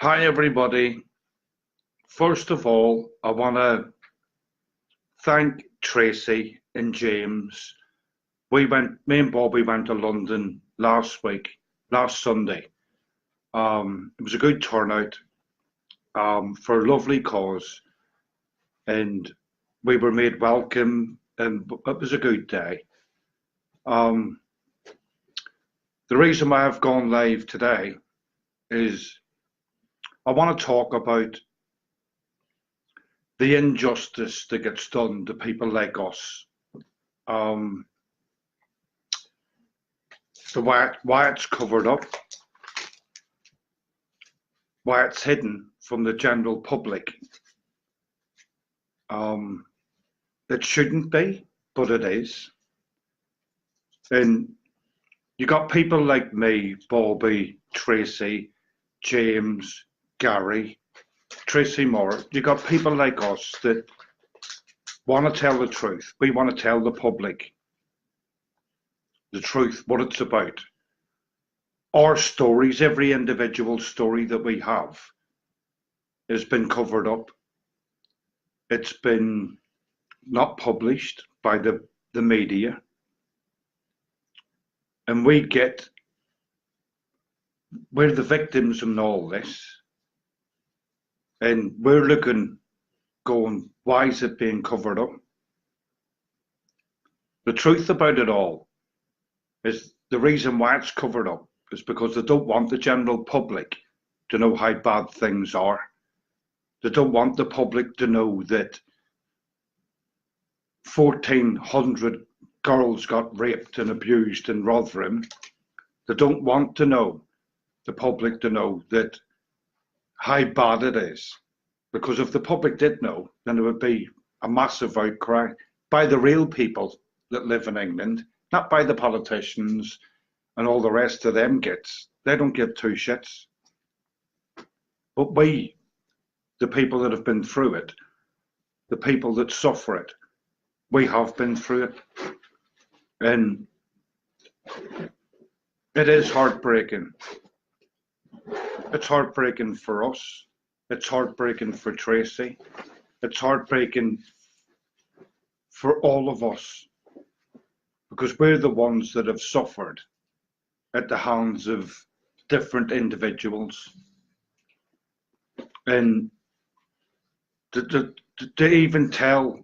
Hi, everybody. First of all, I want to thank Tracy and James. Me and Bobby went to London last week, last Sunday. It was a good turnout for a lovely cause, and we were made welcome, and it was a good day. Um, the reason why I've gone live today is I want to talk about the injustice that gets done to people like us. Um, so why it's covered up, why it's hidden from the general public. Um, it shouldn't be, but it is. And you got people like me, Bobby, Tracy, James, Gary, Tracy Moore. You got people like us that want to tell the truth. We want to tell the public the truth, what it's about. Our stories, every individual story that we have, has been covered up. It's been not published by the media. And we're the victims in all this. And we're looking, going, why is it being covered up? The truth about it all is the reason why it's covered up is because they don't want the general public to know how bad things are. They don't want the public to know that 1,400 girls got raped and abused in Rotherham. They don't want the public to know that how bad it is. Because if the public did know, then there would be a massive outcry by the real people that live in England, not by the politicians and all the rest of them gits. They don't give two shits. But we, the people that have been through it, the people that suffer it, we have been through it. And it is heartbreaking. It's heartbreaking for us. It's heartbreaking for Tracy. It's heartbreaking for all of us because we're the ones that have suffered at the hands of different individuals. And to even tell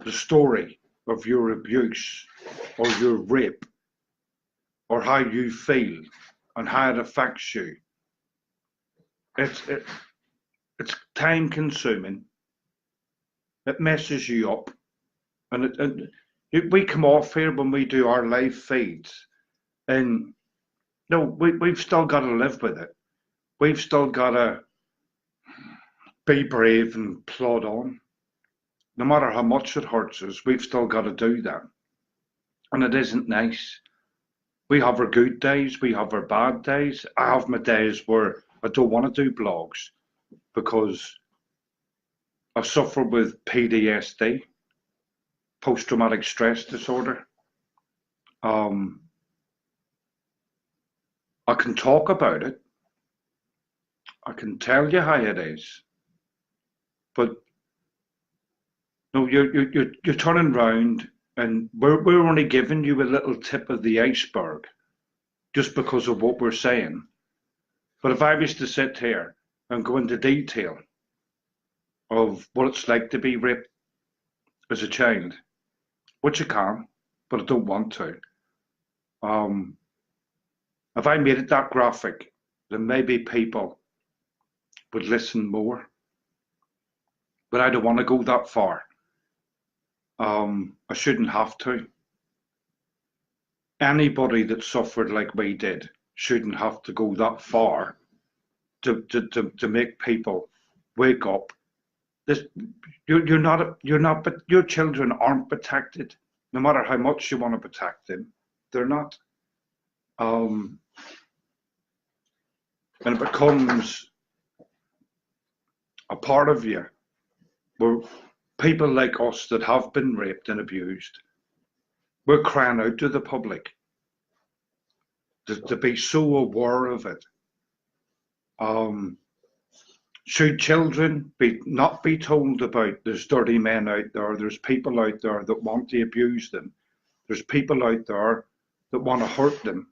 the story of your abuse or your rape or how you feel and how it affects you, it's time consuming. It messes you up. And we come off here when we do our live feeds and no, we've still got to live with it. We've still got to be brave and plod on. No matter how much it hurts us, we've still got to do that. And it isn't nice. We have our good days, we have our bad days. I have my days where I don't want to do blogs because I suffer with PTSD, post-traumatic stress disorder. I can talk about it. I can tell you how it is. But no, you're turning round and we're only giving you a little tip of the iceberg just because of what we're saying. But if I was to sit here and go into detail of what it's like to be raped as a child, which I can, but I don't want to. If I made it that graphic, then maybe people would listen more. But I don't want to go that far. I shouldn't have to. Anybody that suffered like we did shouldn't have to go that far to make people wake up. This, but your children aren't protected, no matter how much you want to protect them. They're not. And it becomes a part of you where people like us that have been raped and abused, we're crying out to the public to be so aware of it. Should children not be told about there's dirty men out there, there's people out there that want to abuse them, there's people out there that want to hurt them?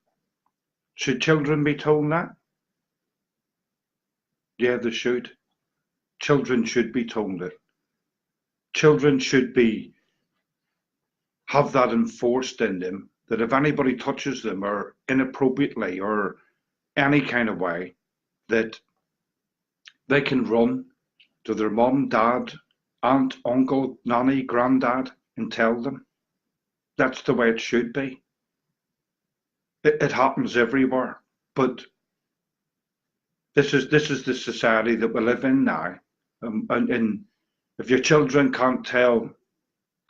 Should children be told that? Yeah, they should. Children should be told it. Children should have that enforced in them, that if anybody touches them or inappropriately or any kind of way, that they can run to their mum, dad, aunt, uncle, nanny, granddad and tell them. That's the way it should be. It happens everywhere, but this is the society that we live in now. And if your children can't tell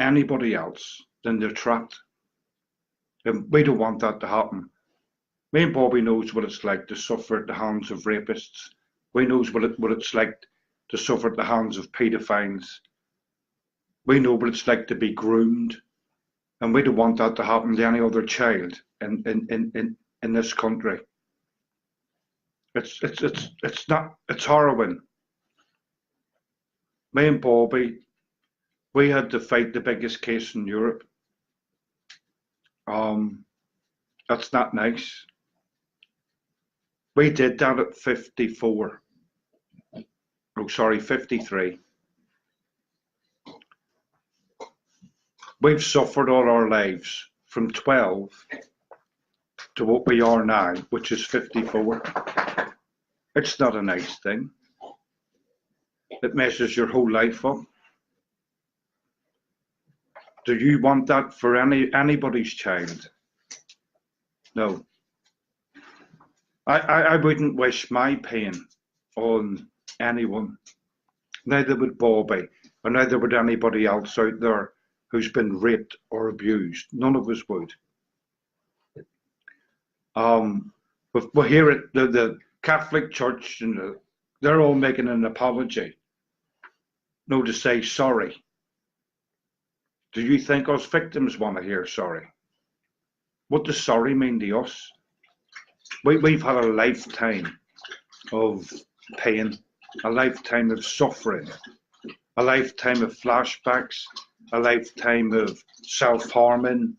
anybody else, then they're trapped. And we don't want that to happen. Me and Bobby knows what it's like to suffer at the hands of rapists. We knows what it's like to suffer at the hands of paedophiles. We know what it's like to be groomed, and we don't want that to happen to any other child in this country. It's harrowing. Me and Bobby, we had to fight the biggest case in Europe. That's not nice. We did that at 54. Oh, sorry, 53. We've suffered all our lives from 12 to what we are now, which is 54. It's not a nice thing. It messes your whole life up. Do you want that for anybody's child? No. I wouldn't wish my pain on anyone. Neither would Bobby, or neither would anybody else out there who's been raped or abused. None of us would. But here at the Catholic Church, they're all making an apology. No, to say sorry. Do you think us victims want to hear sorry? What does sorry mean to us? We've had a lifetime of pain, a lifetime of suffering, a lifetime of flashbacks, a lifetime of self-harming,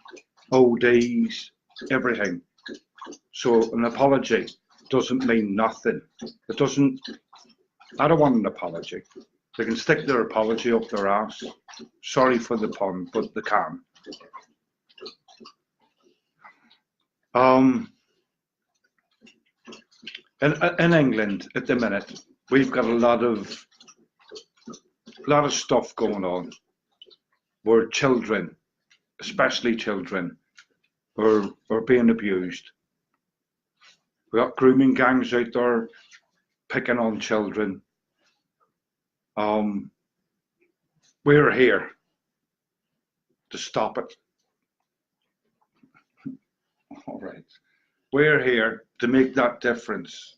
ODs, everything. So an apology doesn't mean nothing. It doesn't. I don't want an apology. They can stick their apology up their ass. Sorry for the pun, but they can. In England at the minute, we've got a lot of stuff going on where children, especially children, are being abused. We've got grooming gangs out there picking on children. We're here to stop it. All right. We're here to make that difference.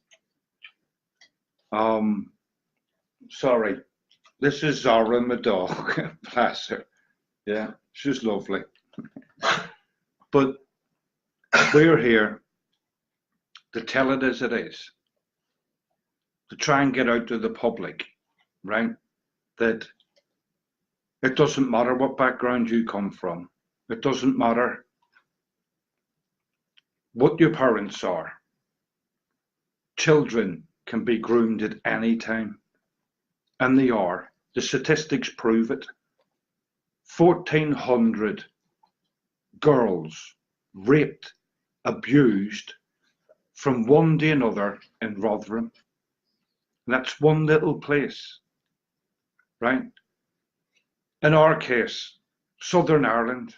Sorry. This is Zara, my dog. Bless her. Yeah, she's lovely. But we're here to tell it as it is. To try and get out to the public, right? That it doesn't matter what background you come from. It doesn't matter what your parents are. Children can be groomed at any time. And they are. The statistics prove it. 1,400 girls raped, abused from one to another in Rotherham. And that's one little place, right? In our case, Southern Ireland,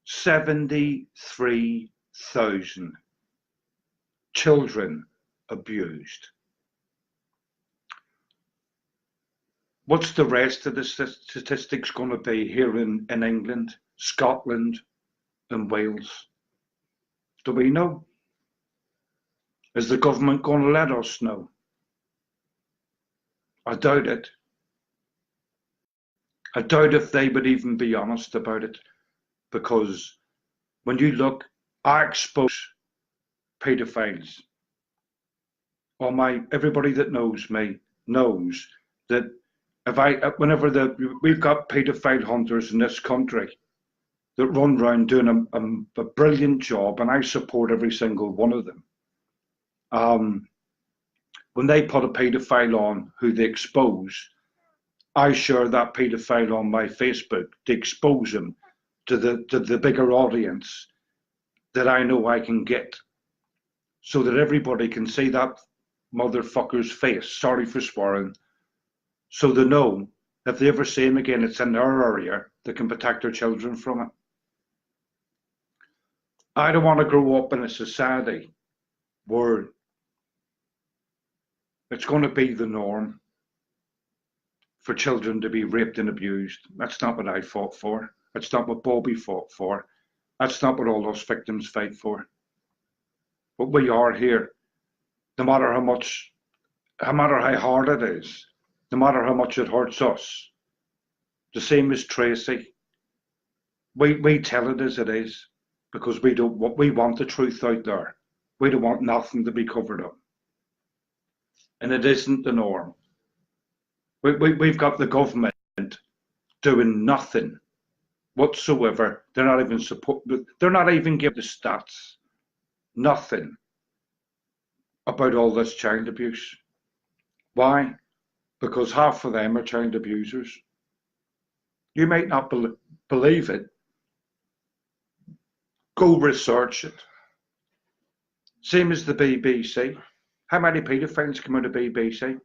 73,000 children abused. What's the rest of the statistics going to be here in England, Scotland, and Wales? Do we know? Is the government going to let us know? I doubt it. I doubt if they would even be honest about it, because when you look, I expose paedophiles. Everybody that knows me knows that whenever we've got paedophile hunters in this country that run around doing a brilliant job, and I support every single one of them. When they put a paedophile on who they expose, I share that paedophile on my Facebook to expose him to the bigger audience that I know I can get, so that everybody can see that motherfucker's face. Sorry for swearing. So they know if they ever see him again, it's in their area, they can protect their children from it. I don't want to grow up in a society where it's going to be the norm for children to be raped and abused. That's not what I fought for. That's not what Bobby fought for. That's not what all those victims fight for. But we are here, no matter how hard it is, no matter how much it hurts us. The same as Tracy. We tell it as it is because we want the truth out there. We don't want nothing to be covered up. And it isn't the norm. We've got the government doing nothing whatsoever. They're not even giving the stats. Nothing about all this child abuse. Why? Because half of them are child abusers. You might not believe it. Go research it. Same as the BBC. How many paedophiles come out of the BBC?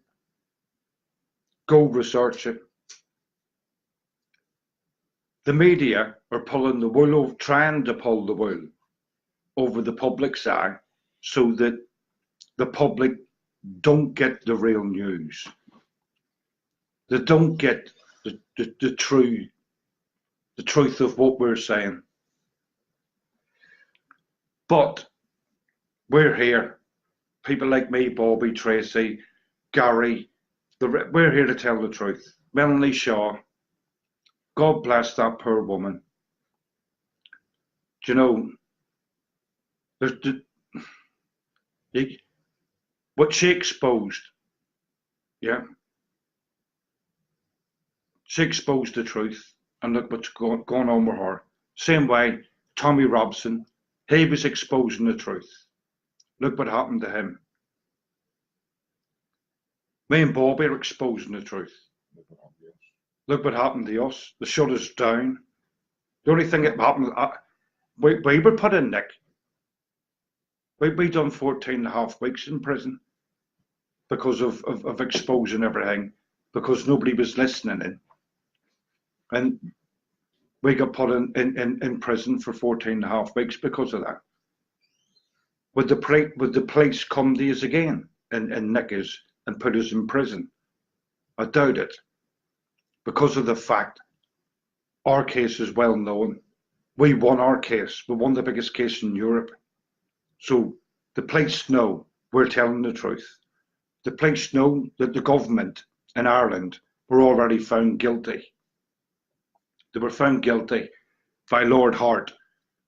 Go research it. The media are pulling the wool, trying to pull the wool over the public's eye so that the public don't get the real news. They don't get the truth of what we're saying. But we're here. People like me, Bobby, Tracy, Gary, we're here to tell the truth. Melanie Shaw, God bless that poor woman. Do you know, what she exposed, yeah, she exposed the truth, and look what's going on with her. Same way, Tommy Robson, he was exposing the truth. Look what happened to him. Me and Bobby are exposing the truth. Look what happened to us. They shut us down. The only thing that happened, we were put in, Nick. We done 14 and a half weeks in prison because of exposing everything, because nobody was listening in. And we got put in prison for 14 and a half weeks because of that. Would the police come to us again and nick us and put us in prison? I doubt it. Because of the fact our case is well known. We won our case. We won the biggest case in Europe. So the police know we're telling the truth. The police know that the government in Ireland were already found guilty. They were found guilty by Lord Hart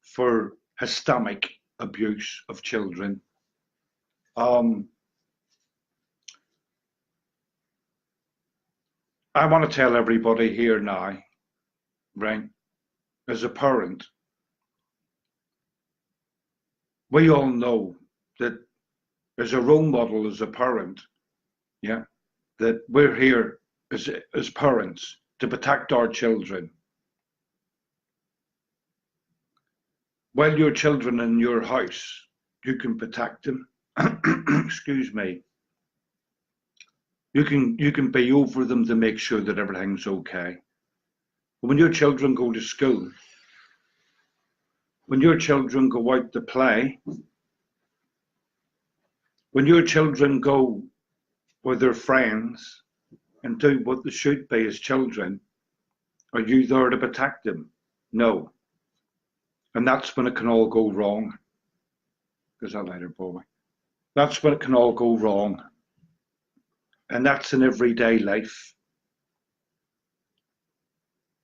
for systemic abuse of children. I want to tell everybody here now, right, as a parent, we all know that as a role model, as a parent, yeah, that we're here as parents to protect our children. While your children in your house, you can protect them. Excuse me. You can be over them to make sure that everything's okay. When your children go to school, when your children go out to play, when your children go with their friends and do what they should be as children, are you there to protect them? No. And that's when it can all go wrong. There's that later, Bobby. That's when it can all go wrong. And that's in everyday life.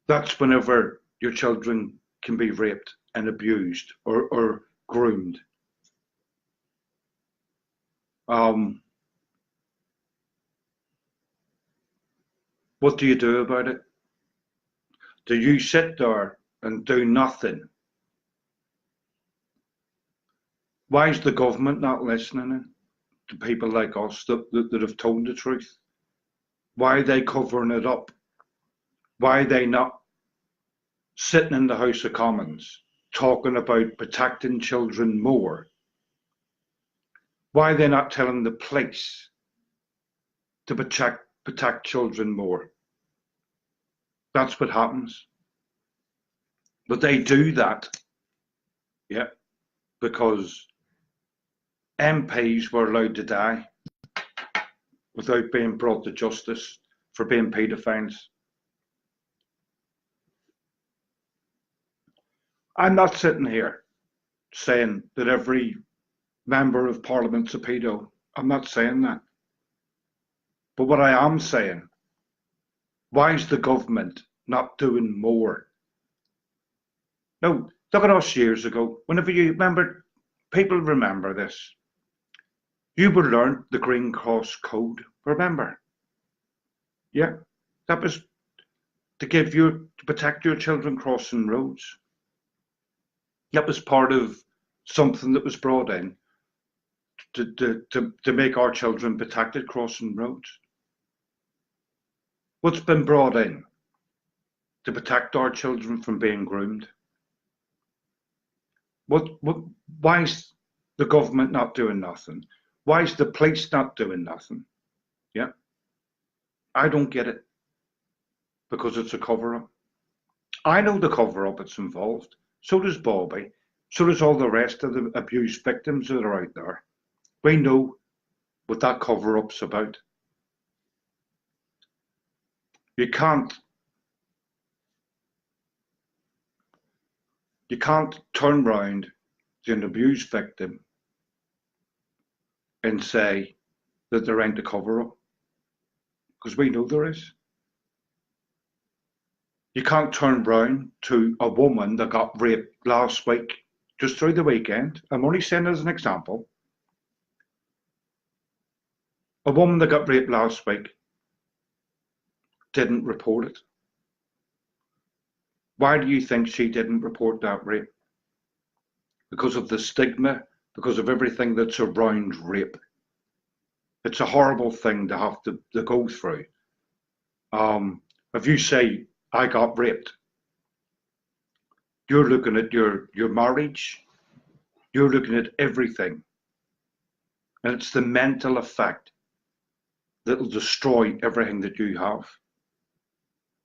That's whenever your children can be raped and abused or groomed. What do you do about it? Do you sit there and do nothing? Why is the government not listening to people like us that have told the truth? Why are they covering it up? Why are they not sitting in the House of Commons talking about protecting children more? Why are they not telling the police to protect children more? That's what happens. But they do that, yeah, because MPs were allowed to die without being brought to justice for being paedophiles. I'm not sitting here saying that every member of Parliament's a pedo. I'm not saying that. But what I am saying, why is the government not doing more? No, look at us years ago. Whenever you remember, people remember this. You would learn the Green Cross Code, remember? Yeah, that was to protect your children crossing roads. That was part of something that was brought in to make our children protected crossing roads. What's been brought in to protect our children from being groomed? Why is the government not doing nothing? Why is the police not doing nothing? Yeah, I don't get it. Because it's a cover-up. I know the cover-up that's involved. So does Bobby. So does all the rest of the abuse victims that are out there. We know what that cover-up's about. You can't turn round to an abused victim and say that there ain't a cover-up, because we know there is. You can't turn round to a woman that got raped last week, just through the weekend. I'm only saying as an example. A woman that got raped last week didn't report it. Why do you think she didn't report that rape? Because of the stigma, because of everything that's around rape. It's a horrible thing to have to go through. If you say, I got raped, you're looking at your marriage, you're looking at everything. And it's the mental effect that will destroy everything that you have.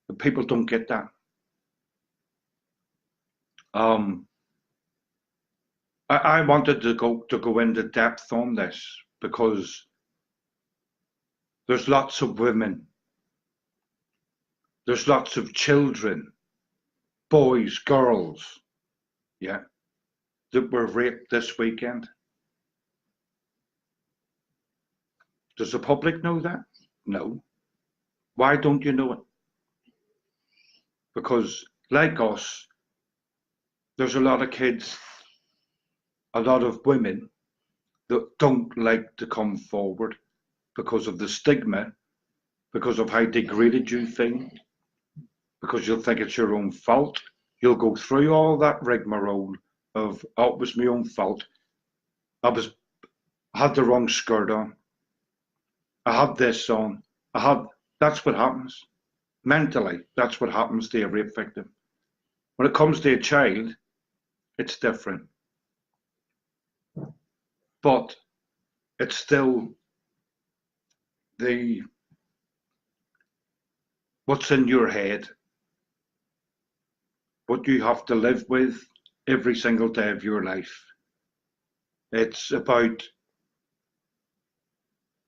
But people don't get that. I wanted to go into depth on this because there's lots of women, there's lots of children, boys, girls, yeah, that were raped this weekend. Does the public know that? No. Why don't you know it? Because, like us, there's a lot of kids, a lot of women that don't like to come forward because of the stigma, because of how degraded you feel, because you'll think it's your own fault. You'll go through all that rigmarole of, oh, it was my own fault. I had the wrong skirt on. I had this on. That's what happens. Mentally, that's what happens to a rape victim. When it comes to a child, it's different. But it's still what's in your head, what you have to live with every single day of your life. It's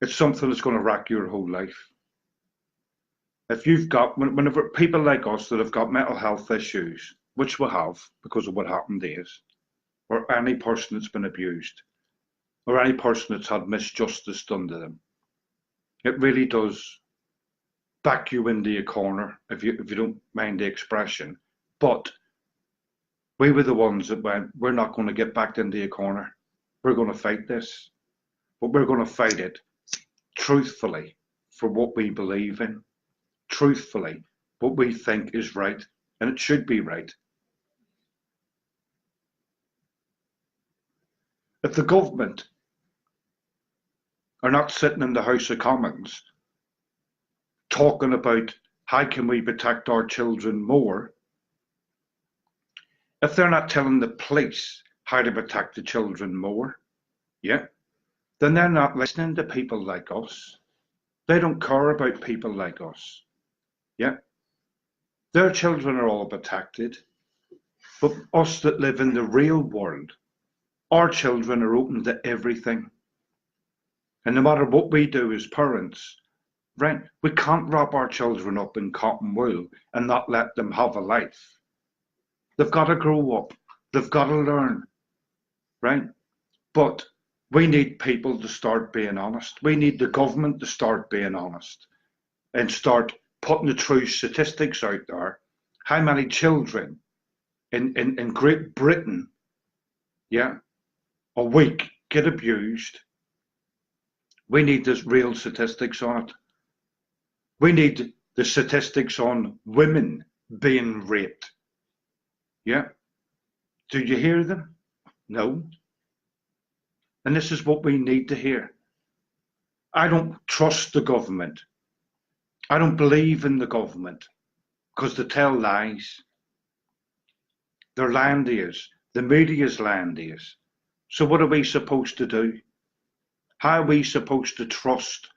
something that's going to wreck your whole life. If you've got, whenever people like us that have got mental health issues, which we have because of what happened to us, or any person that's been abused, or any person that's had misjustice done to them, it really does back you into a corner, if you don't mind the expression. But we were the ones that went, we're not going to get backed into a corner. We're going to fight this. But we're going to fight it truthfully for what we believe in, truthfully what we think is right, and it should be right. If the government are not sitting in the House of Commons talking about how can we protect our children more, if they're not telling the police how to protect the children more, yeah, then they're not listening to people like us. They don't care about people like us. Yeah. Their children are all protected. But us that live in the real world, our children are open to everything. And no matter what we do as parents, right, we can't wrap our children up in cotton wool and not let them have a life. They've got to grow up. They've got to learn, right? But we need people to start being honest. We need the government to start being honest and start putting the true statistics out there. How many children in Great Britain, yeah, a week get abused? We need the real statistics on it. We need the statistics on women being raped. Yeah. Do you hear them? No. And this is what we need to hear. I don't trust the government. I don't believe in the government because they tell lies. They're lying to us. The media's lying to us. So what are we supposed to do? How are we supposed to trust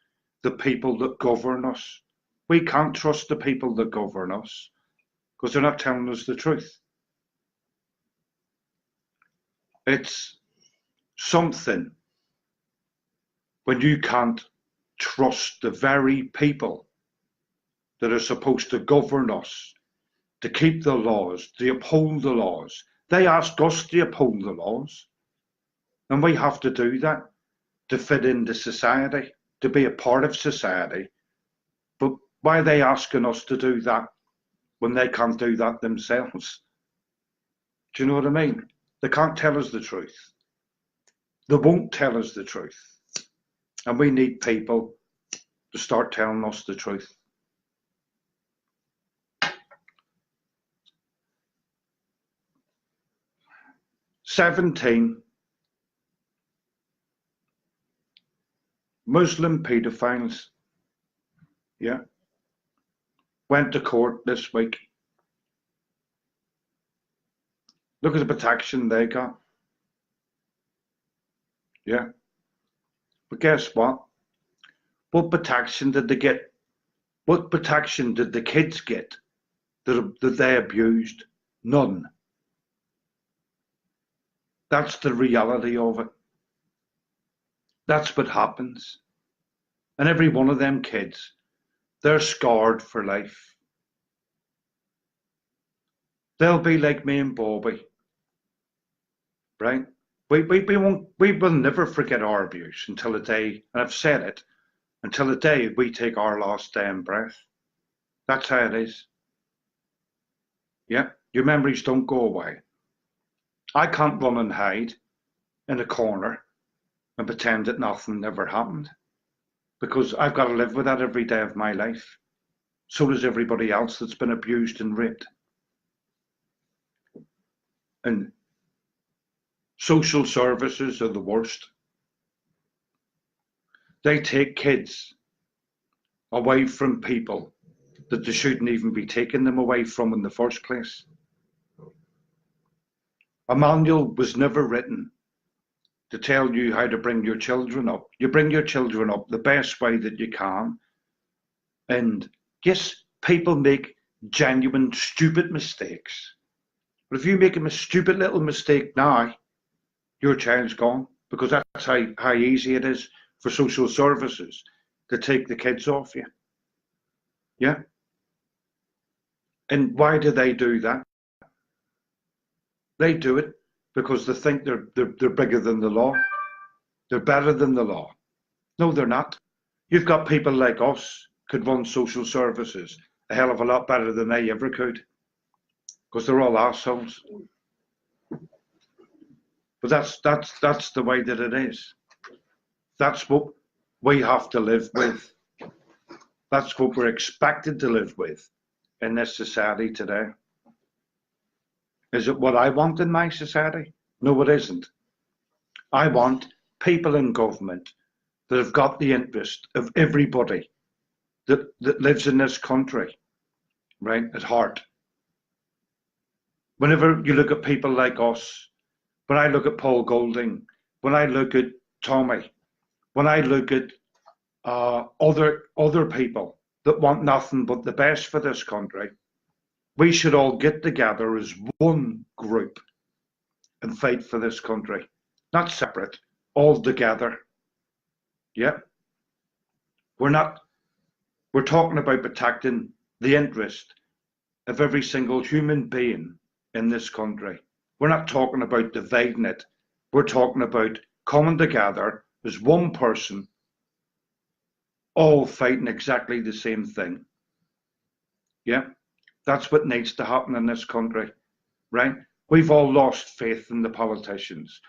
the people that govern us? We can't trust the people that govern us because they're not telling us the truth. It's something when you can't trust the very people that are supposed to govern us, to keep the laws, to uphold the laws. They ask us to uphold the laws, and we have to do that to fit into society, to be a part of society. But why are they asking us to do that when they can't do that themselves? Do you know what I mean? They can't tell us the truth. They won't tell us the truth. And we need people to start telling us the truth. "17 Muslim paedophiles, yeah, went to court this week. Look at the protection they got. Yeah. But guess what? What protection did they get? What protection did the kids get that they abused? None. That's the reality of it. That's what happens. And every one of them kids, they're scarred for life. They'll be like me and Bobby, right? We will never forget our abuse until the day, and I've said it, until the day we take our last damn breath. That's how it is. Yeah, your memories don't go away. I can't run and hide in a corner and pretend that nothing ever happened because I've got to live with that every day of my life. So does everybody else that's been abused and raped. And social services are the worst. They take kids away from people that they shouldn't even be taking them away from in the first place. A manual was never written to tell you how to bring your children up. You bring your children up the best way that you can. And yes, people make genuine stupid mistakes. But if you make a stupid little mistake now, your child's gone, because that's how easy it is for social services to take the kids off you. Yeah. And why do they do that? They do it because they think they're bigger than the law. They're better than the law. No, they're not. You've got people like us could run social services a hell of a lot better than they ever could, because they're all assholes. But that's the way that it is. That's what we have to live with. That's what we're expected to live with in this society today. Is it what I want in my society? No, it isn't. I want people in government that have got the interest of everybody that lives in this country, right, at heart. Whenever you look at people like us, when I look at Paul Golding, when I look at Tommy, when I look at other people that want nothing but the best for this country, we should all get together as one group and fight for this country, not separate, all together. Yeah, we're talking about protecting the interest of every single human being in this country. We're not talking about dividing it. We're talking about coming together as one person, all fighting exactly the same thing. Yeah, that's what needs to happen in this country, right? We've all lost faith in the politicians.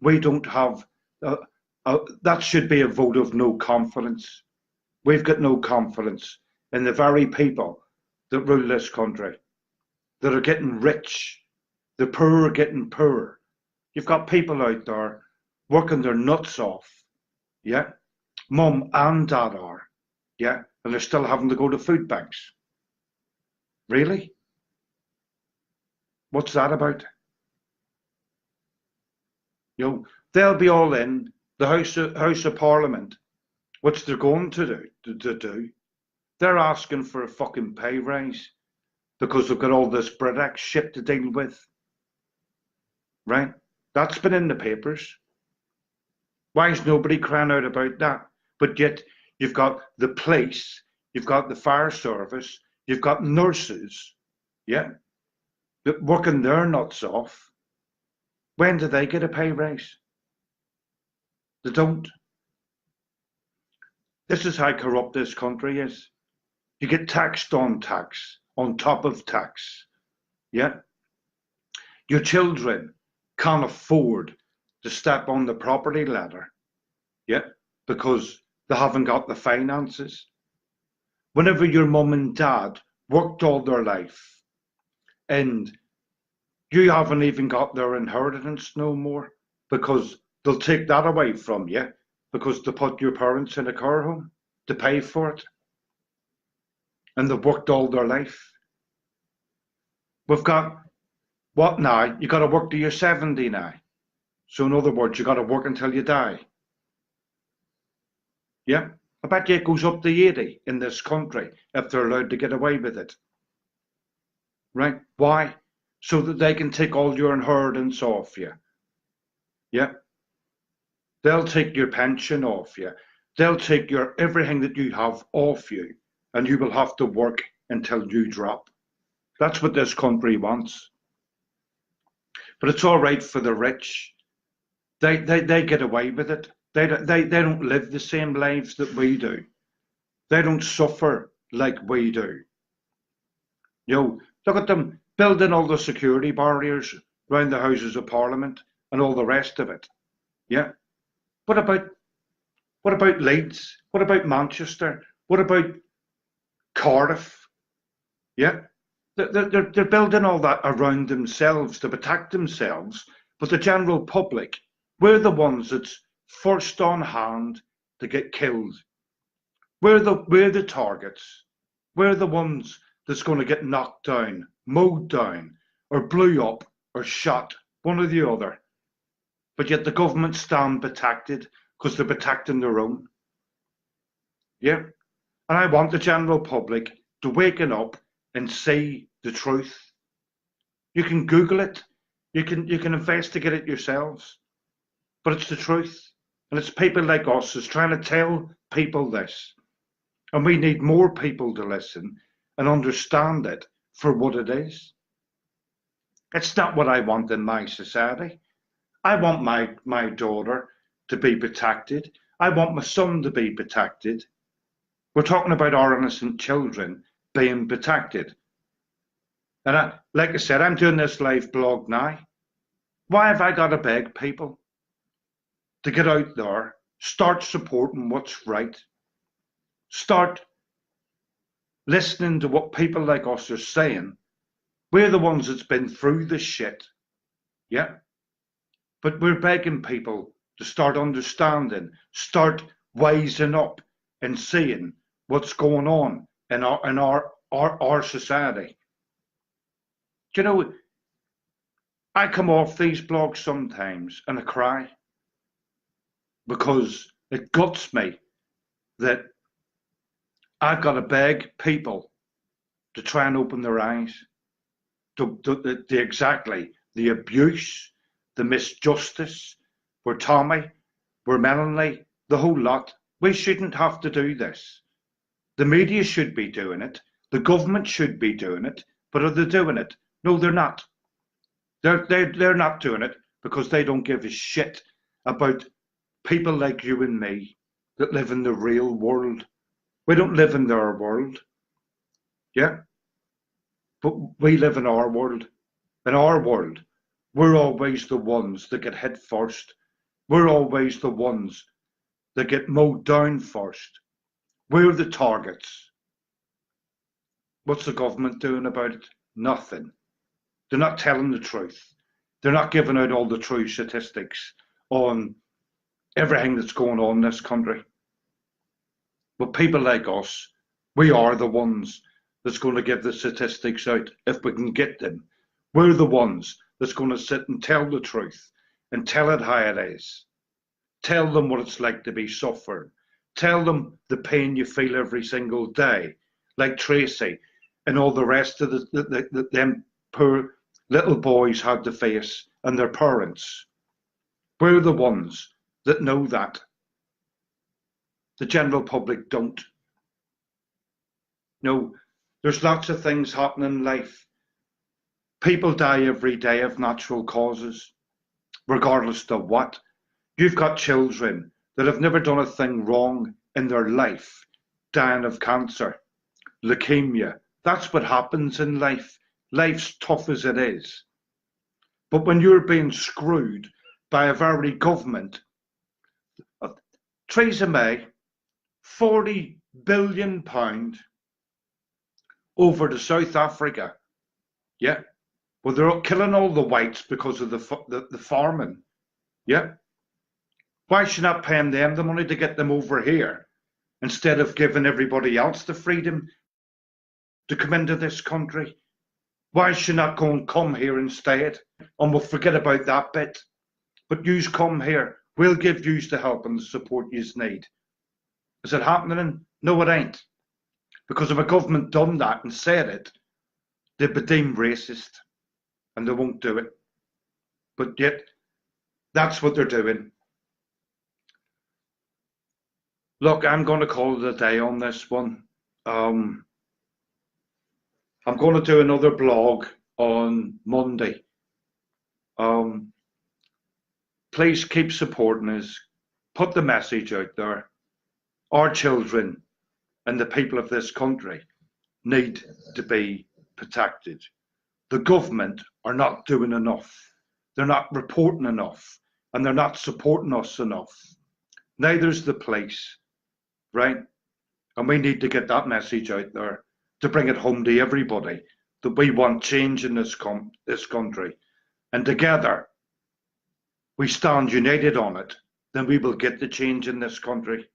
We don't have, that should be a vote of no confidence. We've got no confidence in the very people that rule this country, that are getting rich. The poor are getting poorer. You've got people out there working their nuts off, yeah? Mum and dad are, yeah? And they're still having to go to food banks. Really? What's that about? You know, they'll be all in the House of Parliament, which they're going to do. They're asking for a fucking pay rise because they've got all this Brexit shit to deal with. Right? That's been in the papers. Why is nobody crying out about that? But yet you've got the police, you've got the fire service, you've got nurses, yeah, that working their nuts off. When do they get a pay rise? They don't. This is how corrupt this country is. You get taxed on tax, on top of tax, yeah? Your children can't afford to step on the property ladder, yeah, because they haven't got the finances. Whenever your mum and dad worked all their life and you haven't even got their inheritance no more because they'll take that away from you because they put your parents in a care home to pay for it. And they've worked all their life. We've got, what now? You got to work till you're 70 now. So in other words, you got to work until you die. Yeah, I bet you it goes up to 80 in this country if they're allowed to get away with it. Right? Why? So that they can take all your inheritance off you. Yeah. They'll take your pension off you. They'll take your everything that you have off you, and you will have to work until you drop. That's what this country wants. But it's all right for the rich. They get away with it. They don't live the same lives that we do. They don't suffer like we do. You know, look at them building all the security barriers around the Houses of Parliament and all the rest of it. Yeah. What about Leeds? What about Manchester? What about Cardiff? Yeah. They're building all that around themselves to protect themselves, but the general public, we're the ones that's first on hand to get killed. We're the targets. We're the ones that's going to get knocked down, mowed down, or blew up, or shot, one or the other. But yet the government stand protected because they're protecting their own. Yeah. And I want the general public to waken up and see the truth. You can Google it. You can investigate it yourselves. But it's the truth. And it's people like us who's trying to tell people this. And we need more people to listen and understand it for what it is. It's not what I want in my society. I want my daughter to be protected. I want my son to be protected. We're talking about our innocent children being protected. And like I said, I'm doing this live blog now. Why have I got to beg people to get out there, start supporting what's right, start listening to what people like us are saying. We're the ones that's been through the shit. Yeah. But we're begging people to start understanding, start wising up and seeing what's going on in our society. Do you know, I come off these blogs sometimes and I cry because it guts me that I've got to beg people to try and open their eyes to exactly the abuse, the misjustice. We're Tommy, we're Melanie, the whole lot. We shouldn't have to do this. The media should be doing it. The government should be doing it. But are they doing it? No, they're not. They're not doing it because they don't give a shit about people like you and me that live in the real world. We don't live in their world. Yeah? But we live in our world. In our world, we're always the ones that get hit first. We're always the ones that get mowed down first. We're the targets. What's the government doing about it? Nothing. They're not telling the truth. They're not giving out all the true statistics on everything that's going on in this country. But people like us, we are the ones that's going to give the statistics out if we can get them. We're the ones that's going to sit and tell the truth and tell it how it is. Tell them what it's like to be suffering. Tell them the pain you feel every single day, like Tracy and all the rest of them poor little boys had to face and their parents. We're the ones that know that. The general public don't. No, there's lots of things happening in life. People die every day of natural causes, regardless of what. You've got children that have never done a thing wrong in their life, dying of cancer, leukemia. That's what happens in life. Life's tough as it is. But when you're being screwed by a very government, Theresa May, £40 billion over to South Africa. Yeah. Well, they're killing all the whites because of the farming. Yeah. Why is she not paying them the money to get them over here instead of giving everybody else the freedom to come into this country? Why is she not going, come here instead? And we'll forget about that bit. But yous come here. We'll give yous the help and the support yous need. Is it happening? No, it ain't. Because if a government done that and said it, they'd be deemed racist. And they won't do it. But yet, that's what they're doing. Look, I'm going to call it a day on this one. I'm going to do another blog on Monday. Please keep supporting us. Put the message out there. Our children and the people of this country need to be protected. The government are not doing enough. They're not reporting enough, and they're not supporting us enough. Neither's the police, right? And we need to get that message out there to bring it home to everybody that we want change in this country. And together, we stand united on it, then we will get the change in this country.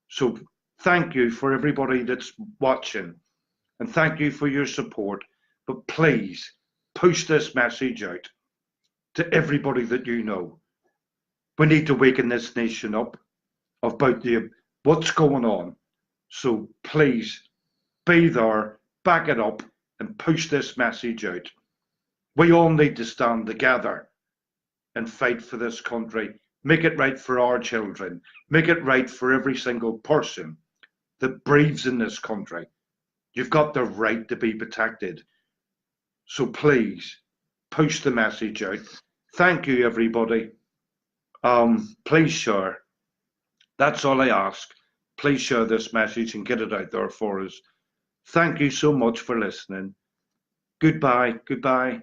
So thank you for everybody that's watching, and thank you for your support. But please push this message out to everybody that you know. We need to waken this nation up about what's going on. So please be there, back it up, and push this message out. We all need to stand together and fight for this country. Make it right for our children. Make it right for every single person that breathes in this country. You've got the right to be protected. So please push the message out. Thank you, everybody. Please share. That's all I ask. Please share this message and get it out there for us. Thank you so much for listening. Goodbye. Goodbye.